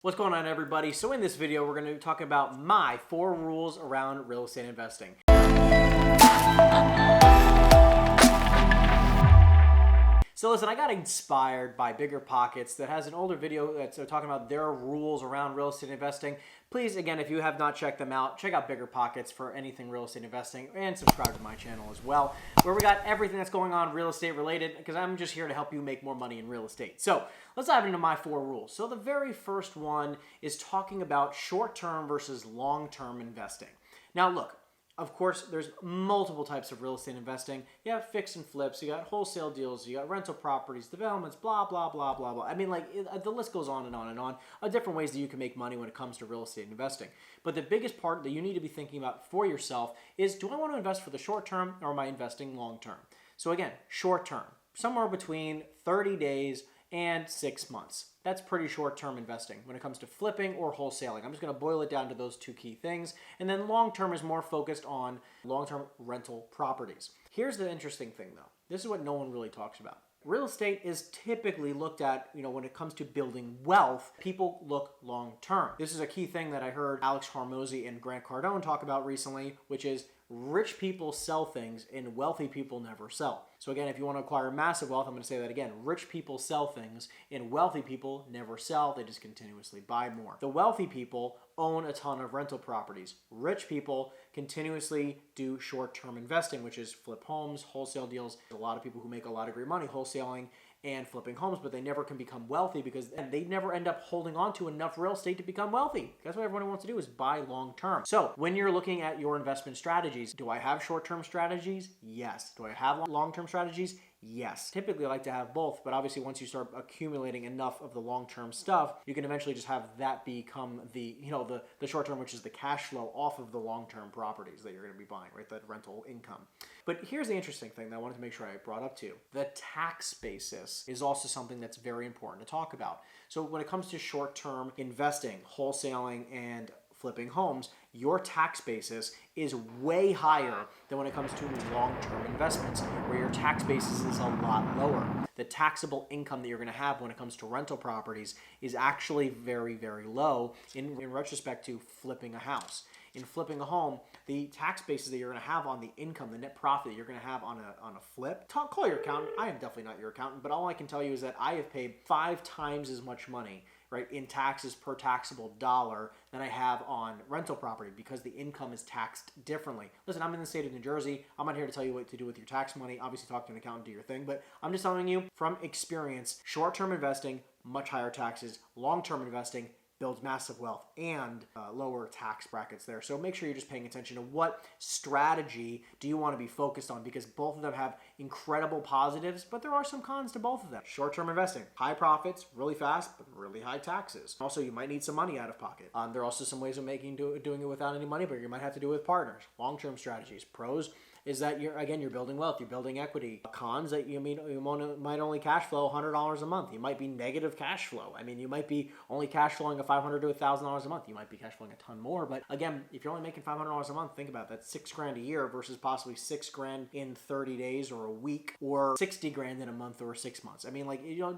What's going on, everybody? So in this video, we're going to talk about my 4 rules around real estate investing. So listen, I got inspired by Bigger Pockets that has an older video that's talking about their rules around real estate investing. Please, again, if you have not checked them out, check out Bigger Pockets for anything real estate investing and subscribe to my channel as well, where we got everything that's going on real estate related, because I'm just here to help you make more money in real estate. So let's dive into my 4 rules. So the very first one is talking about short-term versus long-term investing. Now look, of course, there's multiple types of real estate investing. You have fix and flips, you got wholesale deals, you got rental properties, developments, blah, blah, blah, blah, blah. I mean, the list goes on and on and on of different ways that you can make money when it comes to real estate investing. But the biggest part that you need to be thinking about for yourself is, do I want to invest for the short term or am I investing long term? So again, short term, somewhere between 30 days and 6 months. That's pretty short-term investing when it comes to flipping or wholesaling. I'm just going to boil it down to those 2 key things. And then long-term is more focused on long-term rental properties. Here's the interesting thing, though. This is what no one really talks about. Real estate is typically looked at, when it comes to building wealth, people look long-term. This is a key thing that I heard Alex Hormozy and Grant Cardone talk about recently, which is rich people sell things and wealthy people never sell. So again, if you want to acquire massive wealth, I'm going to say that again. Rich people sell things and wealthy people never sell. They just continuously buy more. The wealthy people own a ton of rental properties. Rich people continuously do short-term investing, which is flip homes, wholesale deals. There's a lot of people who make a lot of great money wholesaling and flipping homes, but they never can become wealthy because they never end up holding on to enough real estate to become wealthy. That's what everyone wants to do, is buy long term. So when you're looking at your investment strategies, do I have short-term strategies? Yes. Do I have long-term strategies? Yes. Typically, I like to have both, but obviously once you start accumulating enough of the long-term stuff, you can eventually just have that become the short-term, which is the cash flow off of the long-term properties that you're going to be buying, right? That rental income. But here's the interesting thing that I wanted to make sure I brought up to you. The tax basis is also something that's very important to talk about. So when it comes to short-term investing, wholesaling, and flipping homes, your tax basis is way higher than when it comes to long-term investments, where your tax basis is a lot lower. The taxable income that you're going to have when it comes to rental properties is actually very, very low in retrospect to flipping a house. In flipping a home, the tax basis that you're going to have on the income, the net profit that you're going to have on a flip, call your accountant. I am definitely not your accountant, but all I can tell you is that I have paid 5 times as much money, right, in taxes per taxable dollar than I have on rental property, because the income is taxed differently. Listen, I'm in the state of New Jersey. I'm not here to tell you what to do with your tax money. Obviously, talk to an accountant, do your thing, but I'm just telling you from experience, short-term investing, much higher taxes. Long-term investing builds massive wealth and lower tax brackets there. So make sure you're just paying attention to what strategy do you want to be focused on, because both of them have incredible positives, but there are some cons to both of them. Short-term investing, high profits, really fast, but really high taxes. Also, you might need some money out of pocket. There are also some ways of doing it without any money, but you might have to do it with partners. Long-term strategies. Pros is that you're building wealth, you're building equity. Cons that you might only cash flow $100 a month. You might be negative cash flow. I mean, you might be only cash flowing $500 to $1,000 a month. You might be cash flowing a ton more, but again, if you're only making $500 a month, think about that. $6,000 a year versus possibly $6,000 in 30 days or a week, or $60,000 in a month or 6 months. I mean,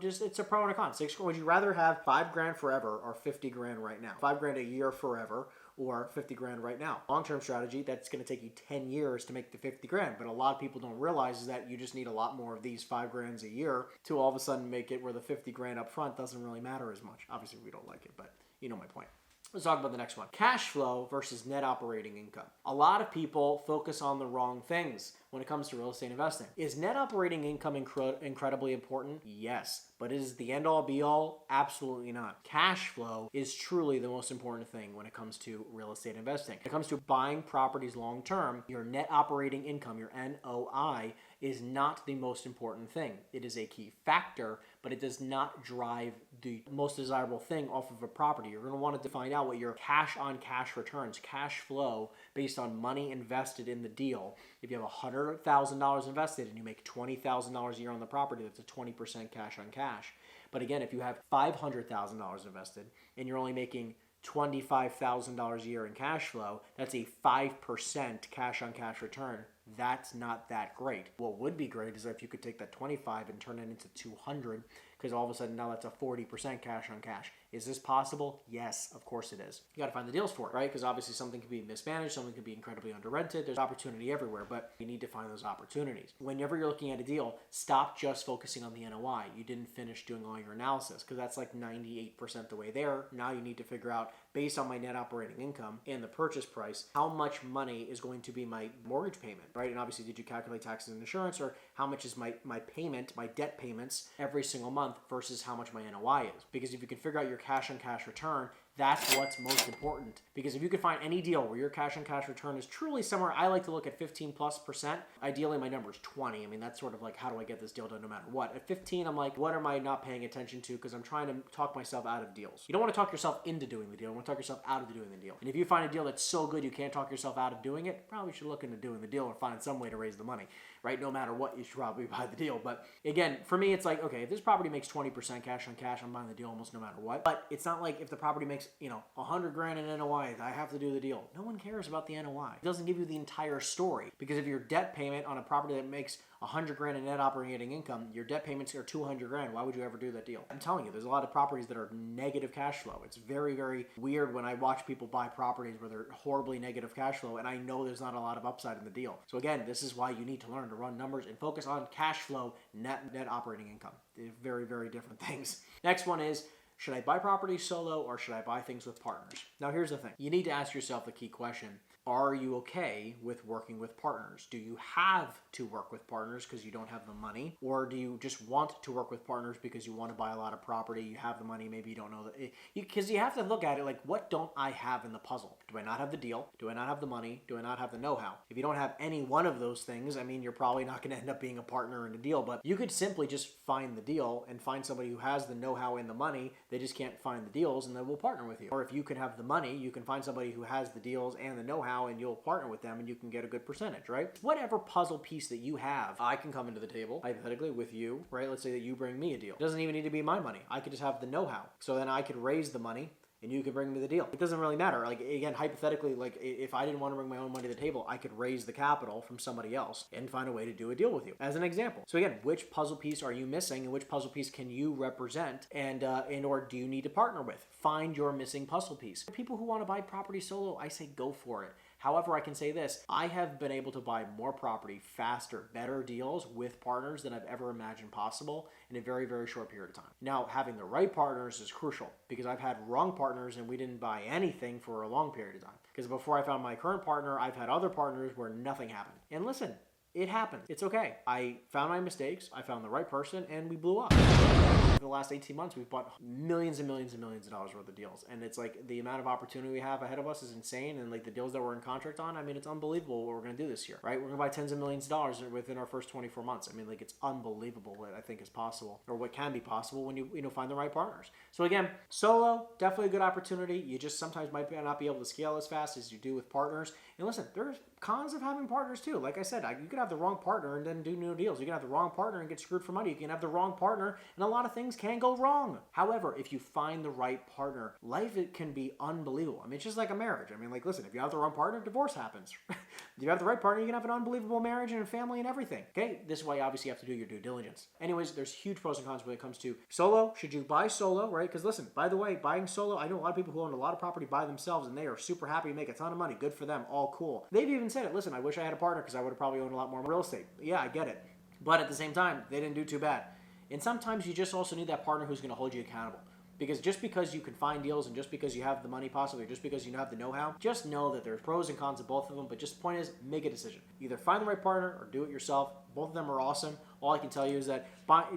just it's a pro and a con. Would you rather have $5,000 forever or $50,000 right now? $5,000 a year forever, or $50,000 right now. Long-term strategy, that's going to take you 10 years to make the $50,000, but a lot of people don't realize is that you just need a lot more of these $5,000 a year to all of a sudden make it where the $50,000 up front doesn't really matter as much. Obviously, we don't like it, but you know my point. Let's talk about the next one. Cash flow versus net operating income. A lot of people focus on the wrong things when it comes to real estate investing. Is net operating income incredibly important? Yes. But is the end-all be-all? Absolutely not. Cash flow is truly the most important thing when it comes to real estate investing. When it comes to buying properties long-term, your net operating income, your NOI, is not the most important thing. It is a key factor, but it does not drive the most desirable thing off of a property. You're going to want to find out what your cash-on-cash returns, cash flow based on money invested in the deal. If you have $100,000 invested and you make $20,000 a year on the property, that's a 20% cash on cash. But again, if you have $500,000 invested and you're only making $25,000 a year in cash flow, that's a 5% cash on cash return. That's not that great. What would be great is if you could take that 25 and turn it into 200, because all of a sudden now that's a 40% cash on cash. Is this possible? Yes, of course it is. You got to find the deals for it, right? Because obviously something can be mismanaged, something can be incredibly under-rented. There's opportunity everywhere, but you need to find those opportunities. Whenever you're looking at a deal, stop just focusing on the NOI. You didn't finish doing all your analysis, because that's like 98% the way there. Now you need to figure out, based on my net operating income and the purchase price, how much money is going to be my mortgage payment, right? And obviously, did you calculate taxes and insurance, or how much is my payment, my debt payments every single month versus how much my NOI is? Because if you can figure out your cash on cash return, that's what's most important. Because if you can find any deal where your cash on cash return is truly somewhere, I like to look at 15+%. Ideally, my number is 20. I mean, that's sort of like, how do I get this deal done no matter what? At 15, I'm like, what am I not paying attention to? Because I'm trying to talk myself out of deals. You don't want to talk yourself into doing the deal. You want to talk yourself out of doing the deal. And if you find a deal that's so good you can't talk yourself out of doing it, probably should look into doing the deal or find some way to raise the money, right? No matter what, you should probably buy the deal. But again, for me, it's like, okay, if this property makes 20% cash on cash, I'm buying the deal almost no matter what. But it's not like if the property makes, $100,000 in NOI, I have to do the deal. No one cares about the NOI. It doesn't give you the entire story, because if your debt payment on a property that makes $100,000 in net operating income, your debt payments are $200,000. Why would you ever do that deal? I'm telling you, there's a lot of properties that are negative cash flow. It's very, very weird when I watch people buy properties where they're horribly negative cash flow, and I know there's not a lot of upside in the deal. So again, this is why you need to learn to run numbers and focus on cash flow, net operating income. They're very, very different things. Next one is, should I buy properties solo or should I buy things with partners? Now here's the thing. You need to ask yourself the key question. Are you okay with working with partners? Do you have to work with partners because you don't have the money? Or do you just want to work with partners because you want to buy a lot of property, you have the money, maybe you don't know that? Because you have to look at it like, what don't I have in the puzzle? Do I not have the deal? Do I not have the money? Do I not have the know-how? If you don't have any one of those things, I mean, you're probably not going to end up being a partner in a deal, but you could simply just find the deal and find somebody who has the know-how and the money. They just can't find the deals, and then we'll partner with you. Or if you can have the money, you can find somebody who has the deals and the know-how, and you'll partner with them and you can get a good percentage, right? Whatever puzzle piece that you have, I can come into the table, hypothetically, with you, right? Let's say that you bring me a deal. It doesn't even need to be my money. I could just have the know-how. So then I could raise the money and you could bring me the deal. It doesn't really matter. Like, again, hypothetically, like, if I didn't want to bring my own money to the table, I could raise the capital from somebody else and find a way to do a deal with you, as an example. So again, which puzzle piece are you missing, and which puzzle piece can you represent, and or do you need to partner with? Find your missing puzzle piece. People who want to buy property solo, I say go for it. However, I can say this, I have been able to buy more property faster, better deals with partners than I've ever imagined possible in a very, very short period of time. Now, having the right partners is crucial, because I've had wrong partners and we didn't buy anything for a long period of time. Because before I found my current partner, I've had other partners where nothing happened. And listen, it happened. It's okay. I found my mistakes, I found the right person, and we blew up. For the last 18 months, we've bought millions and millions and millions of dollars worth of deals. And it's like, the amount of opportunity we have ahead of us is insane. And like, the deals that we're in contract on, I mean, it's unbelievable what we're going to do this year, right? We're going to buy tens of millions of dollars within our first 24 months. I mean, like, it's unbelievable what I think is possible, or what can be possible when you find the right partners. So again, solo, definitely a good opportunity. You just sometimes might not be able to scale as fast as you do with partners. And listen, there's cons of having partners too. Like I said, you could have the wrong partner and then do no deals. You can have the wrong partner and get screwed for money. You can have the wrong partner and a lot of things can go wrong. However, if you find the right partner, life, it can be unbelievable. I mean, it's just like a marriage. I mean, like, listen, if you have the wrong partner, divorce happens. If you have the right partner, you can have an unbelievable marriage and a family and everything. Okay, this is why obviously you have to do your due diligence. Anyways, there's huge pros and cons when it comes to solo. Should you buy solo, right? Because listen, by the way, buying solo, I know a lot of people who own a lot of property by themselves and they are super happy, make a ton of money. Good for them, all cool. They've even said it, listen, I wish I had a partner because I would have probably owned a lot more real estate. Yeah, I get it. But at the same time, they didn't do too bad. And sometimes you just also need that partner who's going to hold you accountable. Because just because you can find deals and just because you have the money possibly, or just because you have the know-how, just know that there's pros and cons of both of them. But just the point is, make a decision. Either find the right partner or do it yourself. Both of them are awesome. All I can tell you is that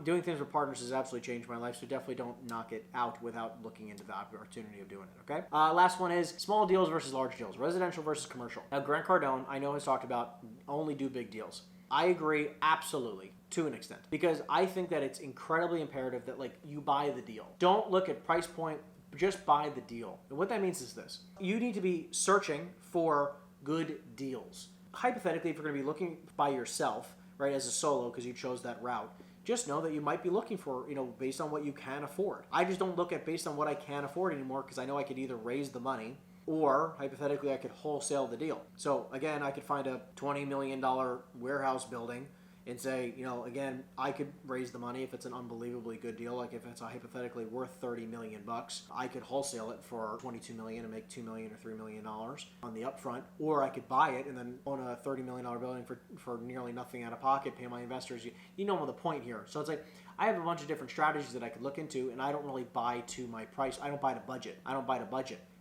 doing things with partners has absolutely changed my life. So definitely don't knock it out without looking into the opportunity of doing it, okay? Last one is small deals versus large deals. Residential versus commercial. Now, Grant Cardone, I know, has talked about only do big deals. I agree absolutely, to an extent, because I think that it's incredibly imperative that, like, you buy the deal. Don't look at price point, just buy the deal. And what that means is this. You need to be searching for good deals. Hypothetically, if you're going to be looking by yourself, right, as a solo, because you chose that route, just know that you might be looking for, based on what you can afford. I just don't look at based on what I can afford anymore, because I know I could either raise the money or, hypothetically, I could wholesale the deal. So, again, I could find a $20 million warehouse building and say, you know, again, I could raise the money if it's an unbelievably good deal. Like if it's hypothetically worth 30 million bucks, I could wholesale it for 22 million and make 2 million or $3 million on the upfront, or I could buy it and then own a $30 million building for nearly nothing out of pocket, pay my investors. You know the point here. So it's like, I have a bunch of different strategies that I could look into, and I don't really buy to my price. I don't buy to budget.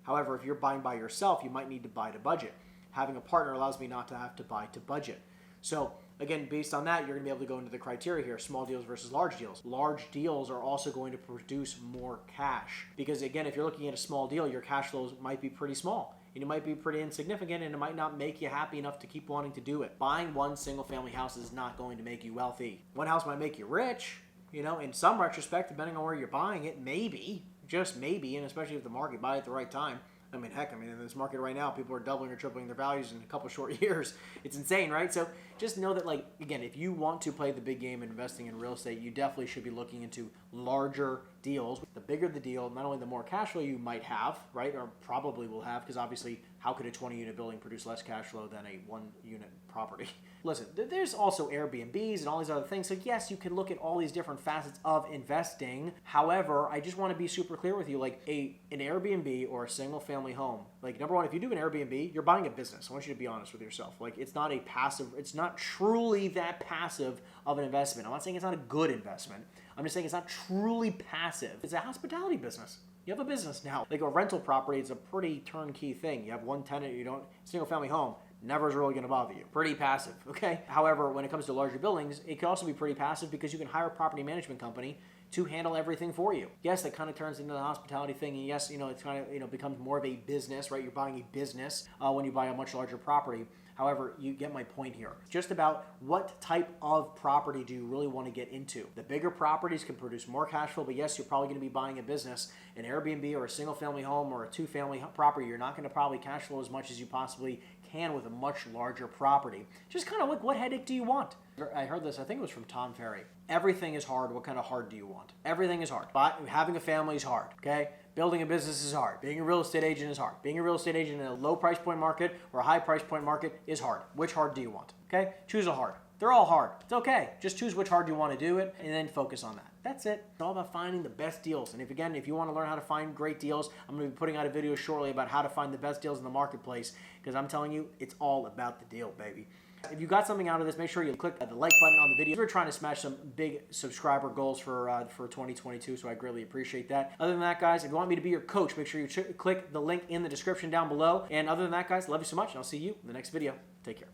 However, if you're buying by yourself, you might need to buy to budget. Having a partner allows me not to have to buy to budget. So again, based on that, you're going to be able to go into the criteria here, small deals versus large deals. Large deals are also going to produce more cash because, again, if you're looking at a small deal, your cash flows might be pretty small. And it might be pretty insignificant, and it might not make you happy enough to keep wanting to do it. Buying one single-family house is not going to make you wealthy. One house might make you rich, you know, in some retrospect, depending on where you're buying it, maybe, just maybe, and especially if the market buy at the right time. I mean, heck, in this market right now, people are doubling or tripling their values in a couple short years. It's insane, right? So just know that, like, again, if you want to play the big game in investing in real estate, you definitely should be looking into larger deals. The bigger the deal, not only the more cash flow you might have, right, or probably will have, because obviously, how could a 20-unit building produce less cash flow than a 1-unit property? Listen, there's also Airbnbs and all these other things. So yes, you can look at all these different facets of investing. However, I just want to be super clear with you, like an Airbnb or a single family home, like number one, if you do an Airbnb, you're buying a business. I want you to be honest with yourself. Like it's not a passive, it's not truly that passive of an investment. I'm not saying it's not a good investment. I'm just saying it's not truly passive. It's a hospitality business. You have a business now. Like a rental property, it's a pretty turnkey thing. You have one tenant, single family home, never is really going to bother you. Pretty passive, okay? However, when it comes to larger buildings, it can also be pretty passive because you can hire a property management company to handle everything for you. Yes, that kind of turns into the hospitality thing, and yes, it's kind of, becomes more of a business, right? You're buying a business when you buy a much larger property. However, you get my point here. Just about what type of property do you really want to get into? The bigger properties can produce more cash flow, but yes, you're probably going to be buying a business, an Airbnb or a single family home or a 2-family property. You're not going to probably cash flow as much as you possibly can with a much larger property. Just kind of like, what headache do you want? I heard this, I think it was from Tom Ferry. Everything is hard. What kind of hard do you want? Everything is hard. But having a family is hard, okay? Building a business is hard. Being a real estate agent is hard. Being a real estate agent in a low price point market or a high price point market is hard. Which hard do you want? Okay? Choose a hard. They're all hard. It's okay. Just choose which hard you want to do it and then focus on that. That's it. It's all about finding the best deals. And if you want to learn how to find great deals, I'm going to be putting out a video shortly about how to find the best deals in the marketplace because I'm telling you, it's all about the deal, baby. If you got something out of this, make sure you click the like button on the video. We're trying to smash some big subscriber goals for 2022, so I greatly appreciate that. Other than that, guys, if you want me to be your coach, make sure you click the link in the description down below. And other than that, guys, love you so much, and I'll see you in the next video. Take care.